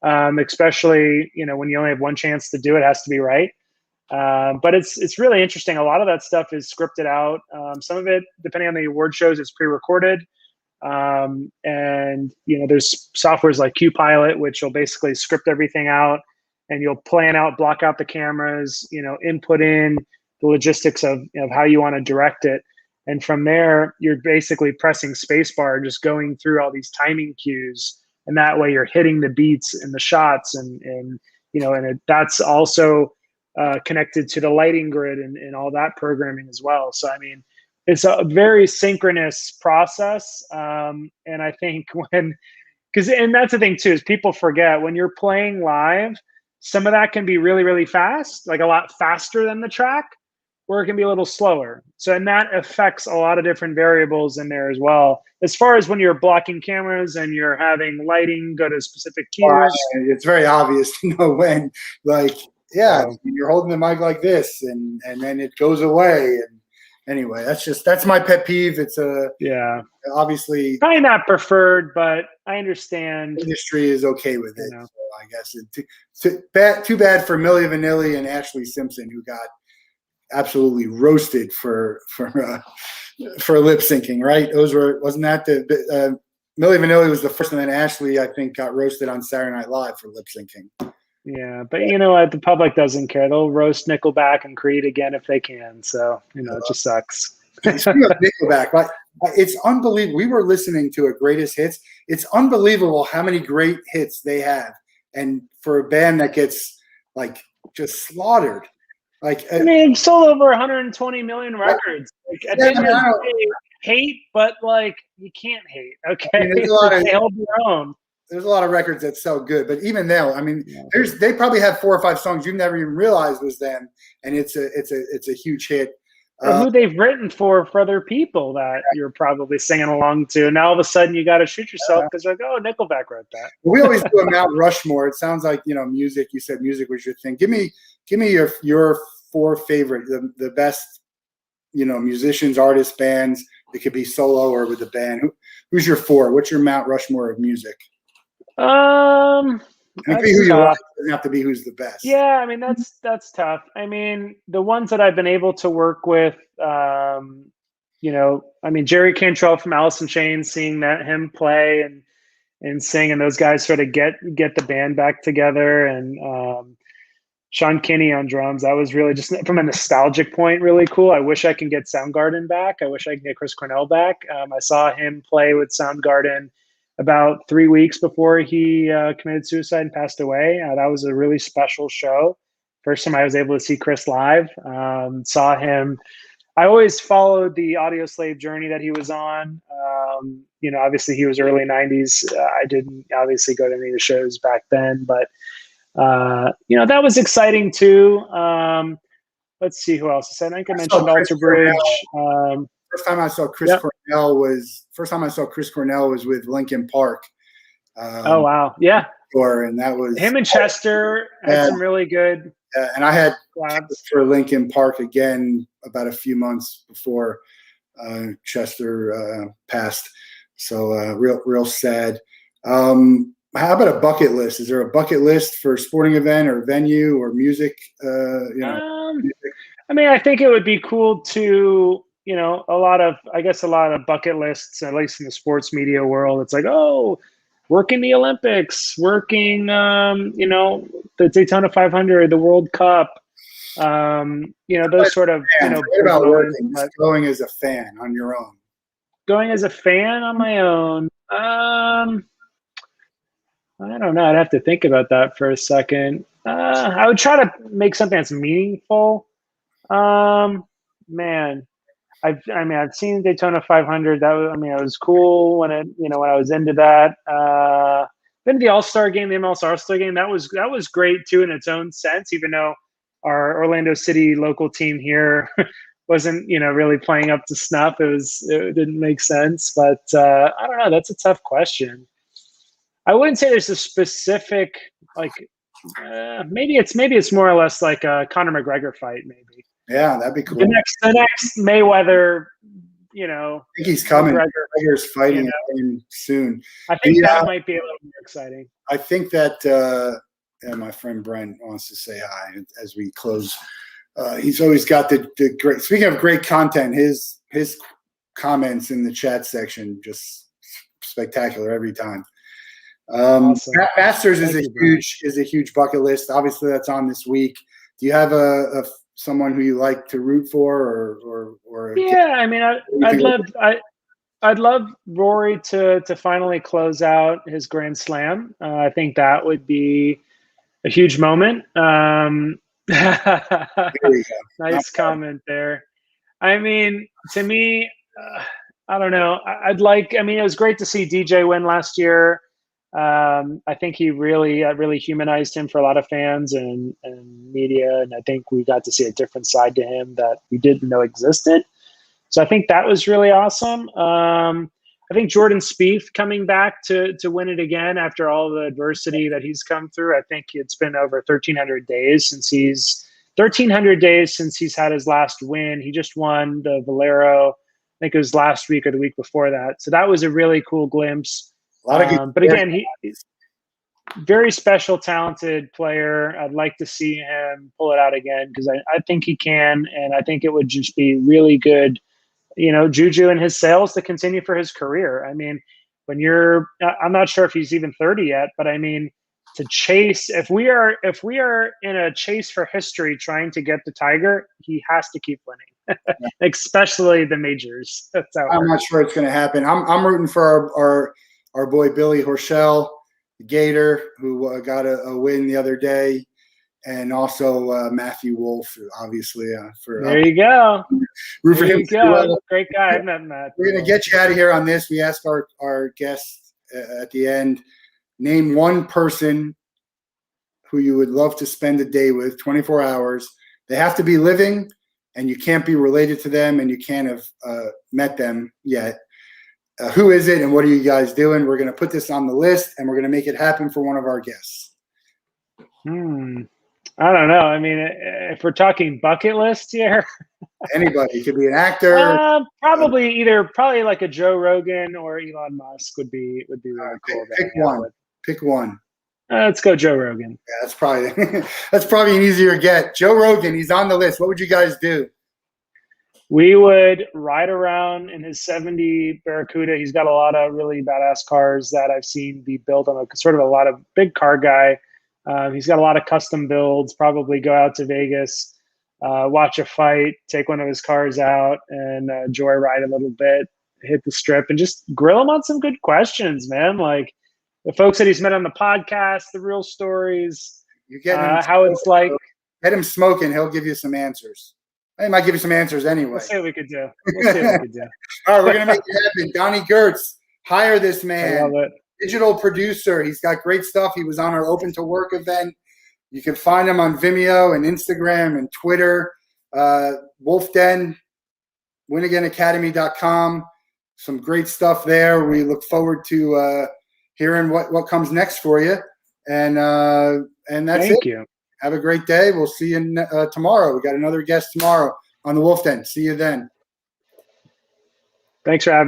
especially when you only have one chance to do it. It has to be right. But it's really interesting. A lot of that stuff is scripted out. Some of it, depending on the award shows, is pre-recorded. And there's softwares like QPilot, which will basically script everything out, and you'll plan out, block out the cameras, input in the logistics of how you want to direct it. And from there, you're basically pressing spacebar, just going through all these timing cues. And that way you're hitting the beats and the shots, and that's also connected to the lighting grid and all that programming as well. So, I mean, it's a very synchronous process. And I think and that's the thing too, is people forget when you're playing live, some of that can be really, really fast, like a lot faster than the track, or it can be a little slower. So, and that affects a lot of different variables in there as well. As far as when you're blocking cameras and you're having lighting go to specific cues. It's very obvious to know when, like, you're holding the mic like this, and then it goes away. And anyway, that's my pet peeve. It's obviously probably not preferred, but I understand. The industry is okay with it. So I guess too bad for Milli Vanilli and Ashley Simpson, who got absolutely roasted for lip syncing, right? Wasn't that the Milli Vanilli was the first, and then Ashley, I think, got roasted on Saturday Night Live for lip syncing. Yeah, but you know what? The public doesn't care. They'll roast Nickelback and Creed again if they can. So it just sucks. Speaking of Nickelback, it's unbelievable. We were listening to a greatest hits. It's unbelievable how many great hits they have, and for a band that gets like just slaughtered. Like, I mean, sold over 120 million records. Like, at the end of the day, hate, but like you can't hate. Okay, I mean, they hold their own. There's a lot of records that sell good, but even though, I mean, they probably have 4 or 5 songs you never even realized was them, and it's a huge hit. or who they've written for other people that you're probably singing along to. Now all of a sudden you got to shoot yourself because like, oh, Nickelback wrote that. We always do a Mount Rushmore. It sounds like, music. You said music was your thing. Give me your 4 favorite, the best, musicians, artists, bands. It could be solo or with a band. Who's your 4? What's your Mount Rushmore of music? It can be who you like. It doesn't have to be who's the best. Yeah, I mean that's tough. I mean, the ones that I've been able to work with, Jerry Cantrell from Alice in Chains, seeing him play and sing, and those guys sort of get the band back together, and Sean Kinney on drums. That was really just from a nostalgic point, really cool. I wish I can get Soundgarden back. I wish I can get Chris Cornell back. I saw him play with Soundgarden about 3 weeks before he committed suicide and passed away. That was a really special show. First time I was able to see Chris live. Saw him. I always followed the Audio Slave journey that he was on. Obviously he was early 90s. I didn't obviously go to any of the shows back then, but that was exciting too. Let's see who else. I think I mentioned Alter Bridge. First time I saw Chris Cornell was with Linkin Park. Oh wow, yeah. And that was him and Chester had some really good. And I had for Linkin Park again about a few months before Chester passed. So real sad. How about a bucket list? Is there a bucket list for a sporting event or venue or music? I think it would be cool to, a lot of bucket lists, at least in the sports media world. It's like, oh, working the Olympics, working, the Daytona 500, the World Cup, those sort of, about working, going as a fan on your own. Going as a fan on my own. I don't know. I'd have to think about that for a second. I would try to make something that's meaningful. Man, I've seen Daytona 500. It was cool when I was into that. Been to the All-Star game, the MLS All-Star game. That was great too in its own sense, even though our Orlando City local team here wasn't, really playing up to snuff. It didn't make sense, but I don't know. That's a tough question. I wouldn't say there's a specific maybe it's more or less like a Conor McGregor fight, maybe. Yeah, that'd be cool. The next Mayweather, I think he's coming. McGregor's fighting him soon. I think that might be a little more exciting. I think that my friend Brent wants to say hi as we close. He's always got the great. Speaking of great content, his comments in the chat section just spectacular every time. Awesome. Masters is a huge bucket list. Obviously, that's on this week. Do you have a someone who you like to root for, or? Yeah, I'd love Rory to finally close out his Grand Slam. I think that would be a huge moment. Nice comment there. To me, I don't know. It was great to see DJ win last year. I think he really humanized him for a lot of fans and media, and I think we got to see a different side to him that we didn't know existed. So I think that was really awesome. I think Jordan Spieth coming back to win it again after all the adversity that he's come through. I think it's been over 1,300 days since he's had his last win. He just won the Valero, I think it was last week or the week before that. So that was a really cool glimpse. But again, he's very special, talented player. I'd like to see him pull it out again because I think he can, and I think it would just be really good, juju in his sails to continue for his career. I'm not sure if he's even 30 yet, but to chase, if we are in a chase for history trying to get the Tiger, he has to keep winning, especially the majors. I'm not sure it's going to happen. I'm rooting for our boy Billy Horschel, the Gator, who got a win the other day, and also Matthew Wolff, obviously. There you go. Root for him. Great guy. I've met Matt. We're going to get you out of here on this. We ask our guests at the end, name one person who you would love to spend a day with, 24 hours. They have to be living, and you can't be related to them and you can't have met them yet, who is it and what are you guys doing? We're going to put this on the list and we're going to make it happen for one of our guests. I don't know. I mean, if we're talking bucket list here, anybody. It could be an actor. Probably like a Joe Rogan or Elon Musk would be really cool. Pick one. Let's go Joe Rogan. Yeah, that's probably an easier get. Joe Rogan, he's on the list. What would you guys do? We would ride around in his 70 Barracuda. He's got a lot of really badass cars that I've seen be built. I'm a lot of big car guy. He's got a lot of custom builds. Probably go out to Vegas, watch a fight, take one of his cars out, and joyride a little bit, hit the strip, and just grill him on some good questions, man. Like the folks that he's met on the podcast, the real stories, how it's like. Get him smoking. He'll give you some answers. He might give you some answers anyway. We'll see what we could do. All right, we're going to make it happen. Donny Goertz, hire this man. I love it. Digital producer. He's got great stuff. He was on our Open to Work event. You can find him on Vimeo and Instagram and Twitter. Wolff Den, winagainacademy.com. Some great stuff there. We look forward to hearing what comes next for you. And that's it. Thank you. Have a great day. We'll see you tomorrow. We got another guest tomorrow on the Wolff Den. See you then. Thanks for having me.